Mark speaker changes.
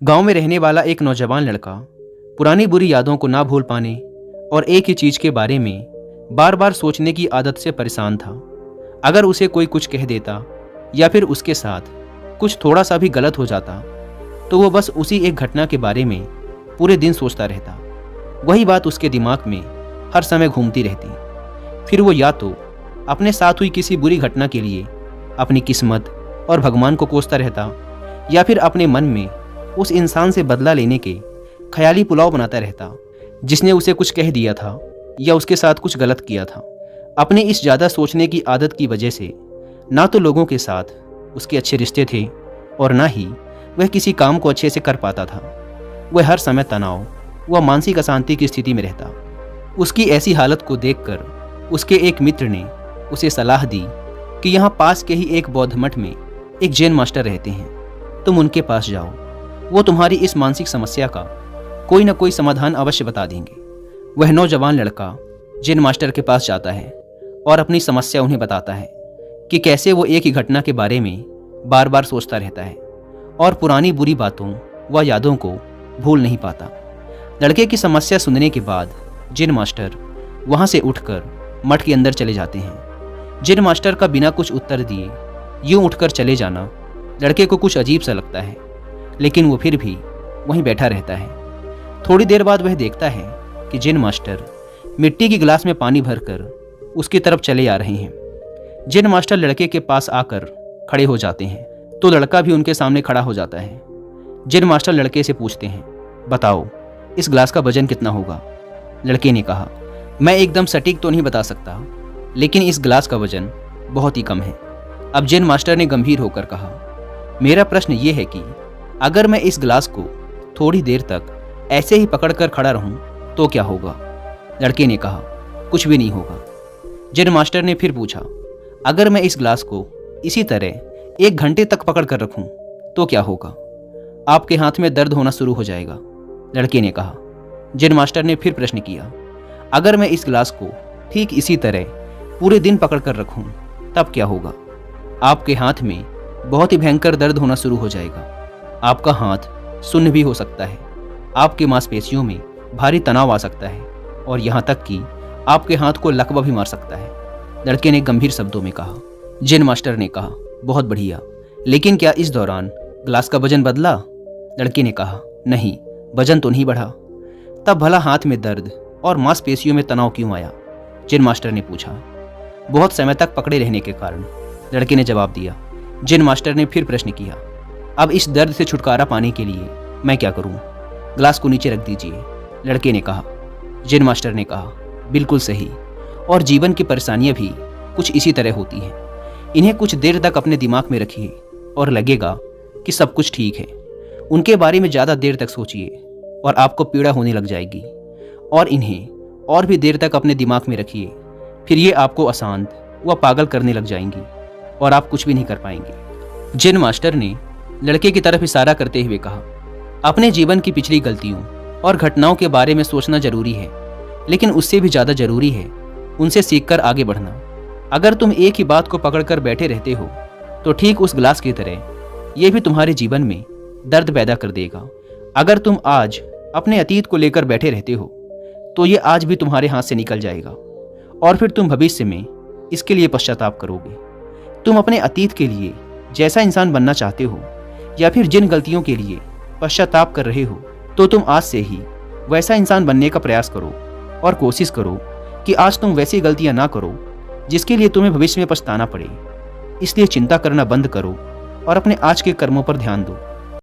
Speaker 1: गांव में रहने वाला एक नौजवान लड़का पुरानी बुरी यादों को ना भूल पाने और एक ही चीज के बारे में बार बार सोचने की आदत से परेशान था। अगर उसे कोई कुछ कह देता या फिर उसके साथ कुछ थोड़ा सा भी गलत हो जाता तो वो बस उसी एक घटना के बारे में पूरे दिन सोचता रहता। वही बात उसके दिमाग में हर समय घूमती रहती। फिर वो या तो अपने साथ हुई किसी बुरी घटना के लिए अपनी किस्मत और भगवान को कोसता रहता या फिर अपने मन में उस इंसान से बदला लेने के ख्याली पुलाव बनाता रहता जिसने उसे कुछ कह दिया था या उसके साथ कुछ गलत किया था। अपने इस ज़्यादा सोचने की आदत की वजह से ना तो लोगों के साथ उसके अच्छे रिश्ते थे और ना ही वह किसी काम को अच्छे से कर पाता था। वह हर समय तनाव व मानसिक अशांति की स्थिति में रहता। उसकी ऐसी हालत को देखकर उसके एक मित्र ने उसे सलाह दी कि यहाँ पास के ही एक बौद्ध मठ में एक जैन मास्टर रहते हैं, तुम उनके पास जाओ, वो तुम्हारी इस मानसिक समस्या का कोई ना कोई समाधान अवश्य बता देंगे। वह नौजवान लड़का जैन मास्टर के पास जाता है और अपनी समस्या उन्हें बताता है कि कैसे वो एक ही घटना के बारे में बार बार सोचता रहता है और पुरानी बुरी बातों व यादों को भूल नहीं पाता। लड़के की समस्या सुनने के बाद जैन मास्टर वहाँ से उठकर मठ के अंदर चले जाते हैं। जैन मास्टर का बिना कुछ उत्तर दिए यूं उठकर चले जाना लड़के को कुछ अजीब सा लगता है, लेकिन वो फिर भी वहीं बैठा रहता है। थोड़ी देर बाद वह देखता है कि जैन मास्टर मिट्टी की गिलास में पानी भरकर उसकी तरफ चले आ रहे हैं। जैन मास्टर लड़के के पास आकर खड़े हो जाते हैं तो लड़का भी उनके सामने खड़ा हो जाता है। जैन मास्टर लड़के से पूछते हैं, बताओ इस गिलास का वजन कितना होगा? लड़के ने कहा, मैं एकदम सटीक तो नहीं बता सकता, लेकिन इस गिलास का वजन बहुत ही कम है। अब जैन मास्टर ने गंभीर होकर कहा, मेरा प्रश्न ये है कि अगर मैं इस गिलास को थोड़ी देर तक ऐसे ही पकड़कर खड़ा रहूं तो क्या होगा? लड़के ने कहा, कुछ भी नहीं होगा। जैन मास्टर ने फिर पूछा, अगर मैं इस गिलास को इसी तरह 1 घंटे तक पकड़ कर रखूं तो क्या होगा? आपके हाथ में दर्द होना शुरू हो जाएगा। लड़के ने कहा। जैन मास्टर ने फिर प्रश्न किया, अगर मैं इस गिलास को ठीक इसी तरह पूरे दिन पकड़ कर रखूं तब क्या होगा? आपके हाथ में बहुत ही भयंकर दर्द होना शुरू हो जाएगा। आपका हाथ सुन्न भी हो सकता है, आपकी मांसपेशियों में भारी तनाव आ सकता है और यहाँ तक कि आपके हाथ को लकवा भी मार सकता है। लड़के ने गंभीर शब्दों में कहा। जैन मास्टर ने कहा, बहुत बढ़िया, लेकिन क्या इस दौरान गिलास का वजन बदला? लड़के ने कहा, नहीं, वजन तो नहीं बढ़ा। तब भला हाथ में दर्द और मांसपेशियों में तनाव क्यों आया? जैन मास्टर ने पूछा। बहुत समय तक पकड़े रहने के कारण, लड़के ने जवाब दिया। जैन मास्टर ने फिर प्रश्न किया, अब इस दर्द से छुटकारा पाने के लिए मैं क्या करूं? गिलास को नीचे रख दीजिए। लड़के ने कहा। जैन मास्टर ने कहा, बिल्कुल सही, और जीवन की परेशानियां भी कुछ इसी तरह होती हैं। इन्हें कुछ देर तक अपने दिमाग में रखिए और लगेगा कि सब कुछ ठीक है। उनके बारे में ज़्यादा देर तक सोचिए और आपको पीड़ा होने लग जाएगी, और इन्हें और भी देर तक अपने दिमाग में रखिए, फिर ये आपको अशांत व पागल करने लग जाएंगी और आप कुछ भी नहीं कर पाएंगे। जैन मास्टर ने लड़के की तरफ इशारा करते हुए कहा, अपने जीवन की पिछली गलतियों और घटनाओं के बारे में सोचना जरूरी है, लेकिन उससे भी ज़्यादा जरूरी है उनसे सीखकर आगे बढ़ना। अगर तुम एक ही बात को पकड़कर बैठे रहते हो तो ठीक उस गिलास की तरह ये भी तुम्हारे जीवन में दर्द पैदा कर देगा। अगर तुम आज अपने अतीत को लेकर बैठे रहते हो तो ये आज भी तुम्हारे हाथ से निकल जाएगा और फिर तुम भविष्य में इसके लिए पश्चाताप करोगे। तुम अपने अतीत के लिए जैसा इंसान बनना चाहते हो या फिर जिन गलतियों के लिए पश्चाताप कर रहे हो, तो तुम आज से ही वैसा इंसान बनने का प्रयास करो और कोशिश करो कि आज तुम वैसी गलतियां ना करो जिसके लिए तुम्हें भविष्य में पछताना पड़े। इसलिए चिंता करना बंद करो और अपने आज के कर्मों पर ध्यान दो।